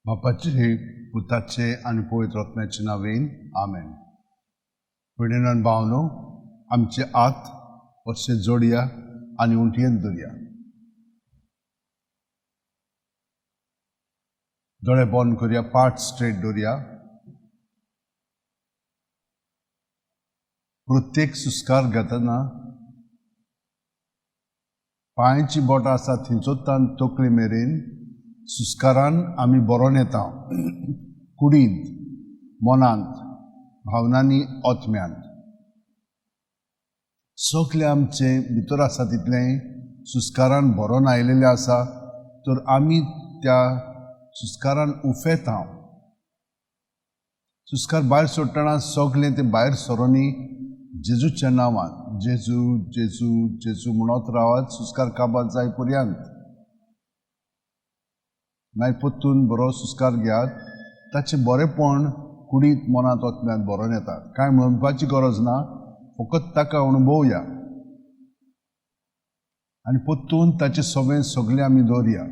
बापाचे, पुताचे आणि पवित्र आत्म्याचे नावेन आमेन. भयणीनो भावनो, आमचे हात अशे जोडया आणि उंटयेन दवरया. दोळे बंद करया, पाठ स्ट्रेट दवरया. प्रत्येक सुस्कार घेतना पांयची बोटां आसा थिंचोत्तान तकले मेरेन सुस्कारान आमी बरोवन येता. कुडींत, मनांत, भावनांनी, आत्म्यांत. सगळे आमचे भितर आसा तितलें सुस्कारान बरोवन आयिल्लें आसा, तर आमी त्या सुस्कारान उफेता. सुस्कार भायर सोडटना सगळें तें भायर सरोनी जेजूच्या नांवान जेजू जेजू जेजू म्हणत रावात सुस्कार काबार जाय पर्यंत. मागीर परतून बरो सुस्कार घेयात. ताचें बरेंपण कुडींत, मनांत, आत्म्यांत बरोवन येता. कांय म्हणपाची गरज ना, फकत ताका अणभवया आनी परतून ताचें सगळें आमी दवरया.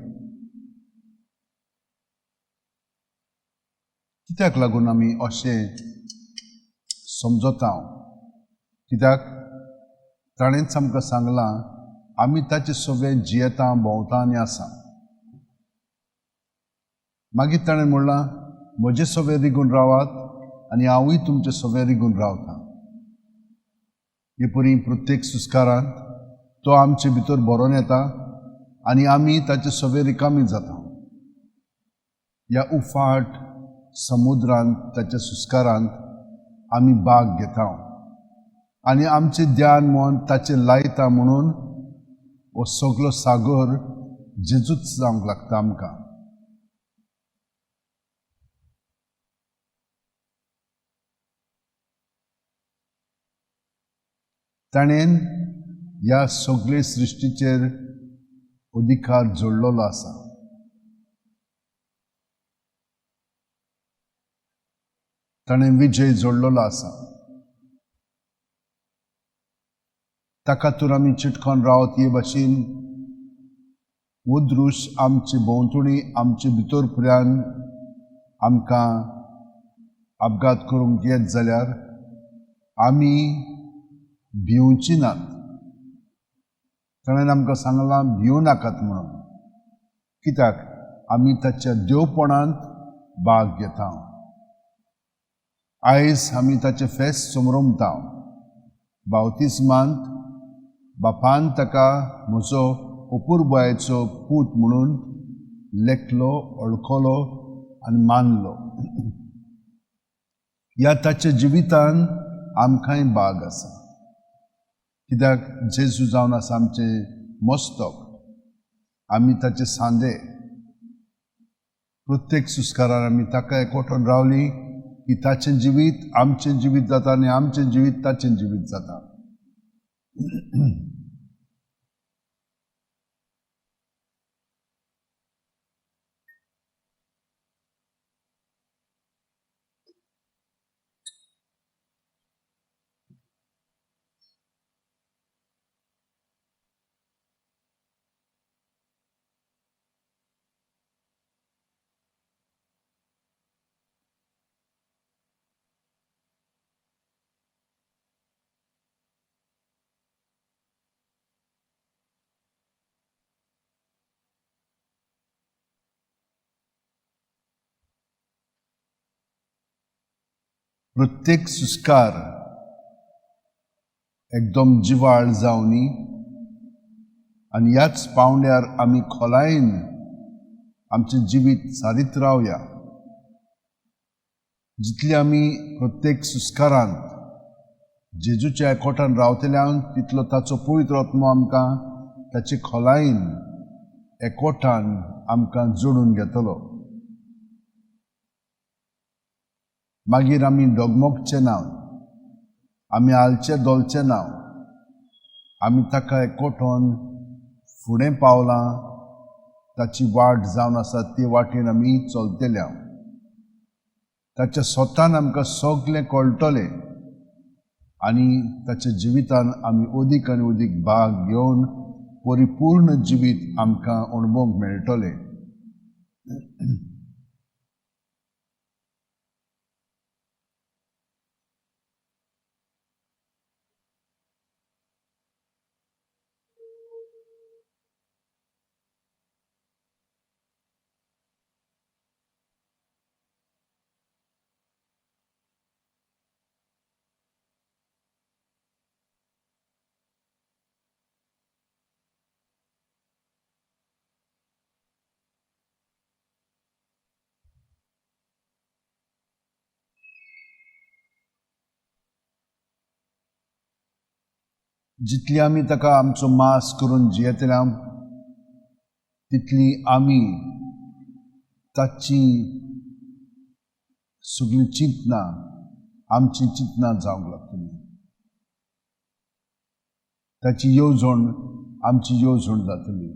कित्याक लागून आमी अशें समजता? कित्याक ताणेंच आमकां सांगलां आमी ताचें सगळें जियेता, भोंवता आनी आसा. मागीर ताणें म्हणलां म्हजे सगळे रिगून रावात आनी हांवूय तुमचे सगळे रिगून रावता. हे परी प्रत्येक सुस्कारांत तो आमचे भितर बरोवन येता आनी आमी ताचे सगळे रिकामी जाता. ह्या उफाट समुद्रांत ताच्या सुस्कारांत आमी भाग घेता आनी आमचें ध्यान मन ताचेर लायता. म्हणून हो सगळो सागर जेजूच जावंक लागता आमकां. ताणेन ह्या सगळे सृश्टीचेर अधिकार जोडलेलो आसा. ताणें विजय जोडलेलो आसा. ताका तर आमी चिटकोन रावत. हे भाशेन हो दृश्य आमचे भोंवतणी, आमचे भितर फुड्यान आमकां अपघात करूंक येत जाल्यार आमी भिवची नात. ताणें आमकां सांगलां भिवू नाकात म्हणून. कित्याक आमी ताच्या देवपणांत भाग घेता. आयज आमी ताचें फेस्त समरमता. बावतिस्मांत बापान ताका म्हजो अपुरबायेचो पूत म्हणून लेखलो, वळखलो आनी मानलो. ह्या ताच्या जिवितान आमकांय भाग आसा. कित्याक जेजू जावन आसा आमचें मस्तक, आमी ताचे सांदे. प्रत्येक सुस्कारान आमी ताका एकवटून रावली की ताचें जिवीत आमचें जिवीत जाता आनी आमचें जिवीत ताचें जिवीत जाता. प्रत्येक सुस्कार एकदम जिवाळ जावनी आनी ह्याच पावंड्यार आमी खोलायेन आमचें जिवीत सारीत रावया. जितली आमी प्रत्येक सुस्कारांत जेजूच्या एकवटान रावतल्यान तितलो ताचो पवित्र आत्मो आमकां ताचे खोलायेन एकवटान आमकां जोडून घेतलो. मागीर आमी डगमगचे ना, आमी आलचे दोलचे ना. आमी ताका एकवटोन फुडें पावलां. ताची वाट जावन आसा ते वाटेन आमी चलतल्या. ताच्या स्वतान आमकां सगळें कळटलें आनी ताच्या जिवितान आमी अदीक आनी अदीक भाग घेवन परिपूर्ण जिवीत आमकां अणभवंक मेळटलें. जितली आमी ताका आमचो मास करून जियेतल्या तितली आमी ताची सगळीं चिंतनां आमची चिंतनां जावंक लागतली. ताची येवजण आमची येवजण जातली.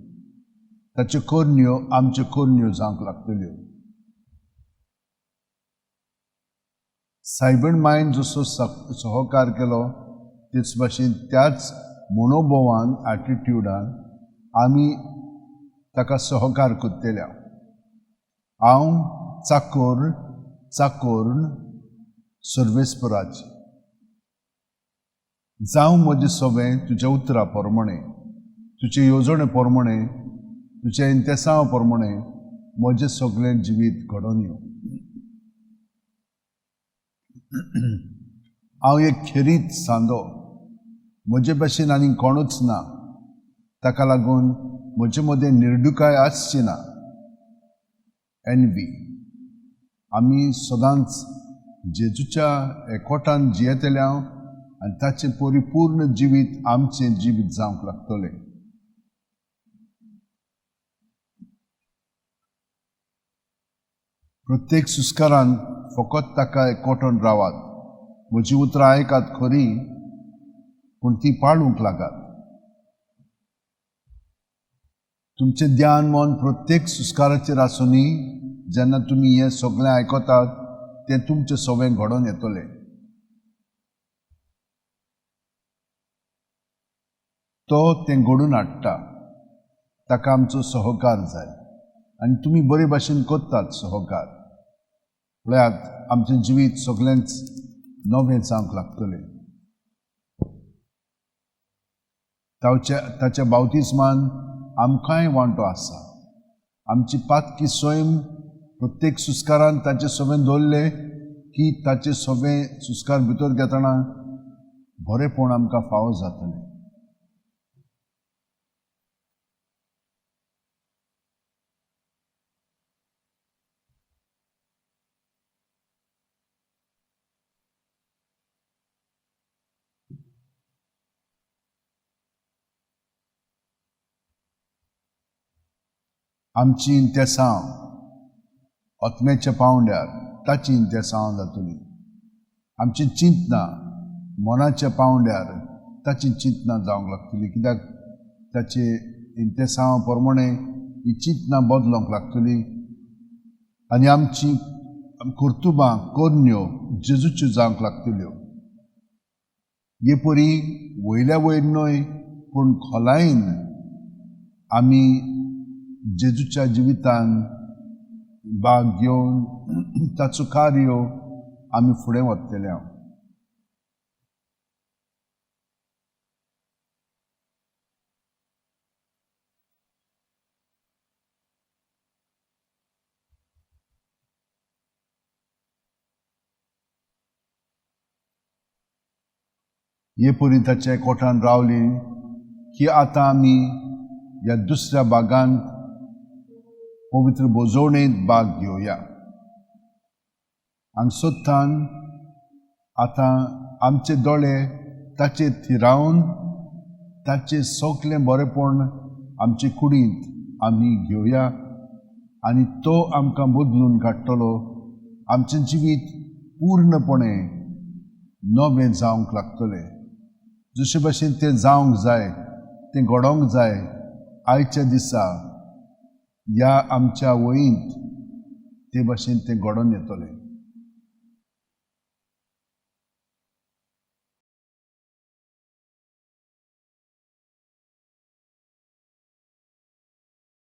ताच्यो कोरण्यो आमच्यो कोरण्यो जावंक लागतल्यो. सायबीण मायन जसो सहकार केलो तेच भाशेन त्याच मनोभावान एटिट्यूडान आमी ताका सहकार करतल्या. हांव चाकोर्ण सर्वेस्पराची जावं म्हजें सवें तुज्या उतरा प्रमाणे, तुजे येवजणे प्रमाणे, तुज्या इंतेसां प्रमाणे म्हजें सगळें जिवीत घडोवन येवं. हांव एक खेरीत सांदो, म्हजे भाशेन आनी कोणूच ना, ताका लागून म्हजे मदें निर्डुकाय आसची ना. एनवी आमी सदांच जेजूच्या एकवटान जियेतल्या आनी ताचें परिपूर्ण जिवीत आमचें जिवीत जावंक लागतलें. प्रत्येक सुस्कारान फकत ताका एकवटून रावात. म्हजी उतरां आयकात खरी, पूण ती पाळूंक लागात. तुमचें ध्यान मन प्रत्येक सुस्काराचेर आसुनी जेन्ना तुमी हें सगळें आयकतात तें तुमचें सवें घडोवन येतलें. तो तें घडोवन हाडटा. ताका आमचो सहकार जाय आनी तुमी बरे भाशेन करतात सहकार. पळयात आमचें जिवीत सगळेंच नवें जावंक लागतलें. ताच्या बावतिस्मान आमकांय वांटो आसा. आमची पातकी सैम प्रत्येक सुस्कारान ताचें सवें दवरलें की ताचें सवें सुस्कार भितर घेतना बरेंपण आमकां फावो जातलें. आमची इंतेसां आत्म्याच्या पावंड्यार ताची इंतेसां जातली. आमची चिंतनां मनाच्या पावंड्यार ताची चिंतनां जावंक लागतली. कित्याक ताचे इंतेसां प्रमाणे ही चिंतनां बदलोंक लागतली आनी आमची कर्तुबां कोरण्यो जेजूच्यो जावंक लागतल्यो. हे परी वयल्या वयर न्हय पूण खोलायेन आमी जेजूच्या जिवितान भाग घेवन ताचो कार्य आमी फुडें व्हरतले. हे परी ताच्या एकवटान रावली की आतां आमी ह्या दुसऱ्या भागांत पवित्र बोजवणेंत भाग घेवया. हांगसोत्तान आतां आमचे दोळे ताचेर थिरावन ताचें सगळें बरेंपण आमचे कुडींत आमी घेवया आनी तो आमकां बदलून काडटलो. आमचें जिवीत पूर्णपणे नवें जावंक लागतलें. जशे भाशेन तें जावंक जाय, तें घडोवंक जाय आयच्या दिसा ह्या आमच्या वयींत ते भाशेन तें घडोवन येतलें.